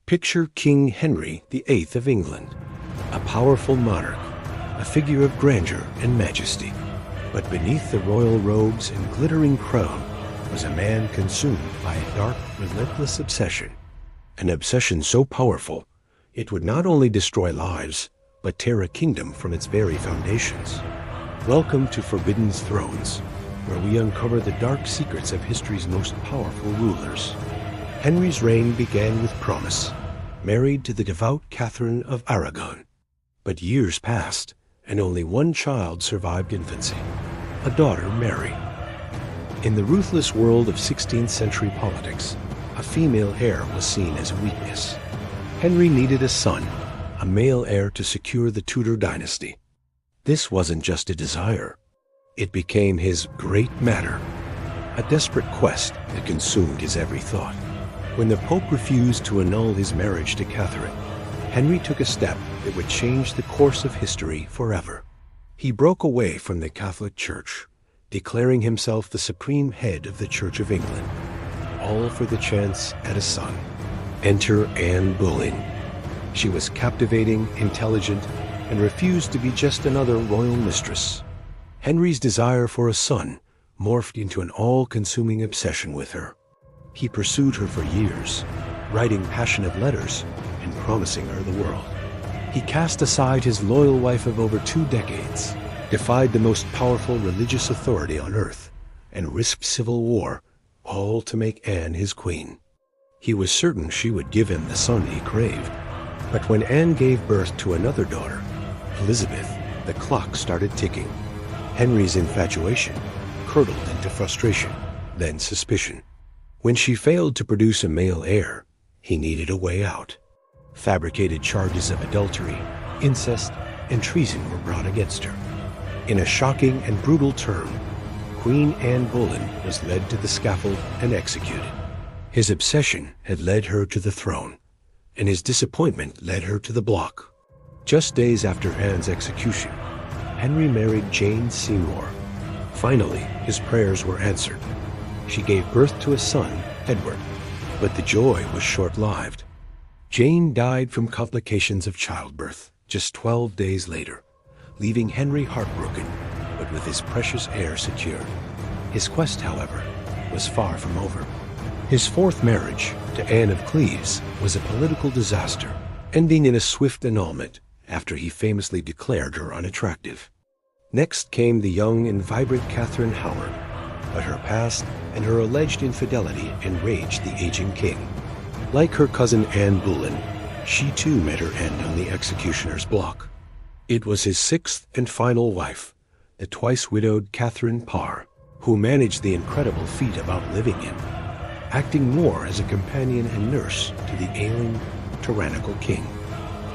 Picture King Henry VIII of England, a powerful monarch, a figure of grandeur and majesty. But beneath the royal robes and glittering crown was a man consumed by a dark, relentless obsession. An obsession so powerful, it would not only destroy lives, but tear a kingdom from its very foundations. Welcome to Forbidden Thrones, where we uncover the dark secrets of history's most powerful rulers. Henry's reign began with promise, married to the devout Catherine of Aragon. But years passed, and only one child survived infancy, a daughter, Mary. In the ruthless world of 16th century politics, a female heir was seen as a weakness. Henry needed a son, a male heir to secure the Tudor dynasty. This wasn't just a desire. It became his great matter, a desperate quest that consumed his every thought. When the Pope refused to annul his marriage to Catherine, Henry took a step that would change the course of history forever. He broke away from the Catholic Church, declaring himself the supreme head of the Church of England, all for the chance at a son. Enter Anne Boleyn. She was captivating, intelligent, and refused to be just another royal mistress. Henry's desire for a son morphed into an all-consuming obsession with her. He pursued her for years, writing passionate letters and promising her the world. He cast aside his loyal wife of over 2 decades, defied the most powerful religious authority on earth, and risked civil war, all to make Anne his queen. He was certain she would give him the son he craved. But when Anne gave birth to another daughter, Elizabeth, the clock started ticking. Henry's infatuation curdled into frustration, then suspicion. When she failed to produce a male heir, he needed a way out. Fabricated charges of adultery, incest, and treason were brought against her. In a shocking and brutal turn, Queen Anne Boleyn was led to the scaffold and executed. His obsession had led her to the throne, and his disappointment led her to the block. Just days after Anne's execution, Henry married Jane Seymour. Finally, his prayers were answered. She gave birth to a son, Edward, but the joy was short-lived. Jane died from complications of childbirth just 12 days later, leaving Henry heartbroken, but with his precious heir secured. His quest, however, was far from over. His 4th marriage to Anne of Cleves was a political disaster, ending in a swift annulment after he famously declared her unattractive. Next came the young and vibrant Catherine Howard, but her past and her alleged infidelity enraged the aging king. Like her cousin Anne Boleyn, she too met her end on the executioner's block. It was his 6th and final wife, the twice-widowed Catherine Parr, who managed the incredible feat of outliving him, acting more as a companion and nurse to the ailing, tyrannical king.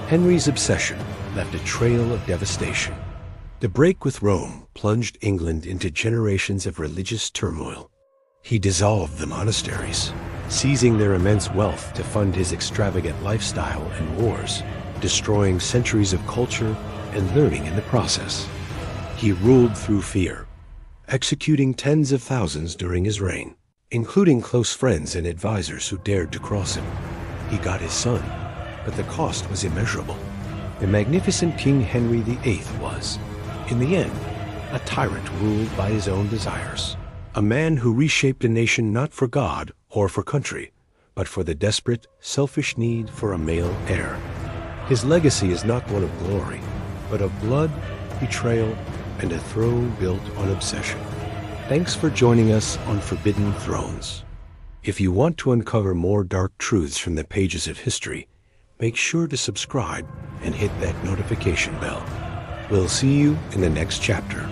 Henry's obsession left a trail of devastation. The break with Rome plunged England into generations of religious turmoil. He dissolved the monasteries, seizing their immense wealth to fund his extravagant lifestyle and wars, destroying centuries of culture and learning in the process. He ruled through fear, executing tens of thousands during his reign, including close friends and advisors who dared to cross him. He got his son, but the cost was immeasurable. The magnificent King Henry VIII was, in the end, a tyrant ruled by his own desires. A man who reshaped a nation not for God or for country, but for the desperate, selfish need for a male heir. His legacy is not one of glory, but of blood, betrayal, and a throne built on obsession. Thanks for joining us on Forbidden Thrones. If you want to uncover more dark truths from the pages of history, make sure to subscribe and hit that notification bell. We'll see you in the next chapter.